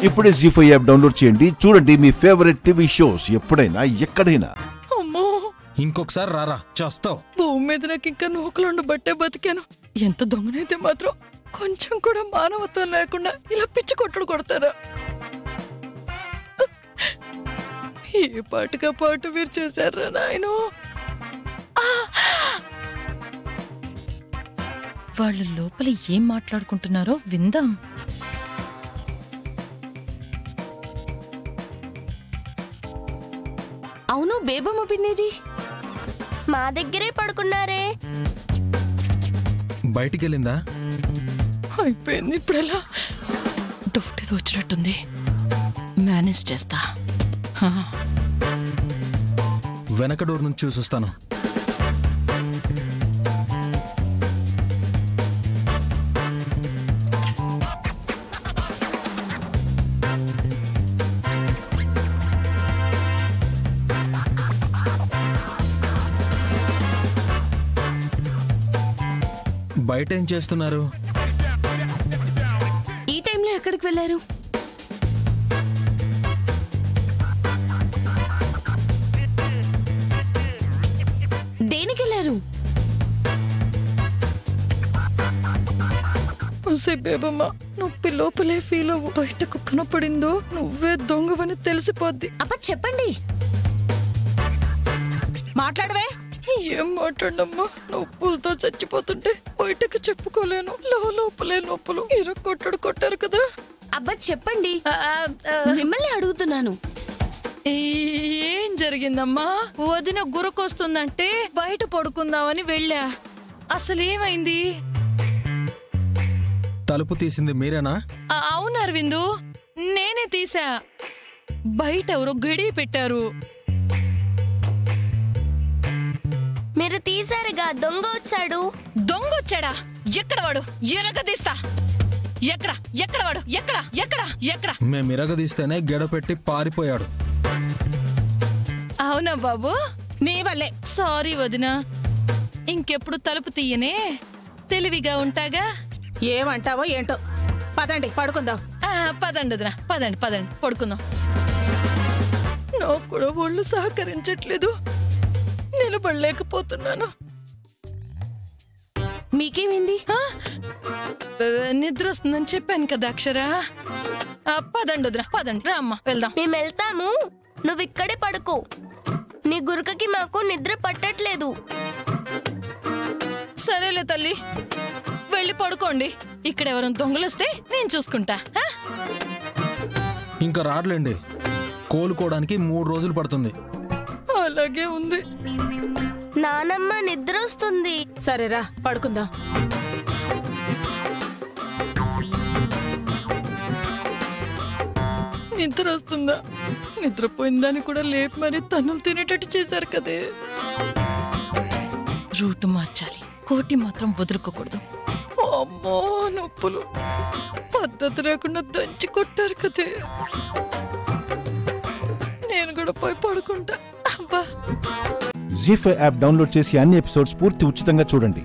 ఇప్పుడే జీ5 app download చేయండి. చూడండి మీ ఫేవరెట్ టీవీ షోస్ ఎప్పుడైనా ఎక్కడైనా. అమ్మో, ఇంకొకసారి రారా చేస్తావు. భూమి మీద నాకు ఇంకా నూకలుండ బట్టే బతికాను. ఎంత దొంగనైతే మాత్రం కొంచెం కూడా మానవత్వం లేకుండా ఇలా పిచ్చి కొట్టుడు కొడతారా? ఏ పాటుగా పాటు మీరు చేశారా నాయనో? వాళ్ళు లోపల ఏం మాట్లాడుకుంటున్నారో విందాం. అవును, బేబమ్మ పిన్నేది? మా దగ్గరే పడుకున్నారే. బయటికి వెళ్ళిందా? అయిపోయింది. ఇప్పుడు ఎలా? డౌట్ ఏదో వచ్చినట్టుంది. మేనేజ్ చేస్తా. వెనక డోర్ నుంచి చూసిస్తాను. బయట ఏం చేస్తున్నారు? ఈ టైంలో ఎక్కడికి వెళ్ళారు? దేనికి వెళ్ళారు? బేబమ్మ, నొప్పి లోపలే ఫీల్ అవ్వు. బయట కుక్కన పడిందో నువ్వే దొంగవని తెలిసిపోద్ది. అబ్బా చెప్పండి, మాట్లాడవే. ఏం మాట్లాడమ్మా? నొప్పులతో చచ్చిపోతుంటే బయటకు చెప్పుకోలేను. లోపలే నొప్పులు. కొట్టారు కదా. అబ్బా చెప్పండి, మిమ్మల్ని అడుగుతున్నాను. ఏం జరిగిందమ్మా? వదిన గురకొస్తుందంటే బయట పడుకుందామని వెళ్ళా. అసలేమైంది? తలుపు తీసింది మీరేనా? అవును అరవిందు, నేనే తీసా. బయట ఎవరో గడి పెట్టారు. మీరు తీసారుగా, దొంగ వచ్చాడు. దొంగ వచ్చాడా? ఎక్కడ వాడు? ఎరగదీస్తా. ఎక్కడ వాడు? ఎక్కడ? మేము ఇరగదీస్తేనే గెడ పెట్టి పారిపోయాడు. అవునా బాబు? నీ వల్లే. సారీ వదినా, ఇంకెప్పుడు తలుపు తీయనే. తెలివిగా ఉంటాగా. ఏమంటావో ఏంటో. పదండి పడుకుందాం. పదండి వదినా, పదండి పడుకుందాం. నాకు కూడా ఒళ్ళు సహకరించట్లేదు. నిలబడలేకపోతున్నాను. మీకేమైంది? నిద్ర వస్తుందని చెప్పాను కదా అక్షరా. పదండి వదినా, పదండి. రా అమ్మా, వెళ్దాం. మేము వెళ్తాము, నువ్వు ఇక్కడే పడుకో. నీ గురకకి మాకు నిద్ర పట్టట్లేదు. సరేలే తల్లి, వెళ్ళి పడుకోండి. ఇక్కడ ఎవరైనా దొంగలొస్తే నేను చూసుకుంటా. ఇంకా రాట్లేండి, కోలుకోవడానికి 3 రోజులు పడుతుంది. అలాగే ఉంది. నానమ్మ నిద్ర వస్తుంది. సరేరా పడుకుందాం. నిద్ర వస్తుందా? నిద్రపోయిందని కూడా లేపి మరి తన్నులు తినేటట్టు చేశారు కదే. రూటు మార్చాలి. కోటి మాత్రం వదులుకోకూడదు. అమ్మో నొప్పులు. పద్ధతి లేకుండా దంచి కొట్టారు కదే. నేను కూడా పోయి పడుకుంటా. అబ్బా. జీ5 యాప్ డౌన్లోడ్ చేసి అన్ని ఎపిసోడ్స్ పూర్తి ఉచితంగా చూడండి.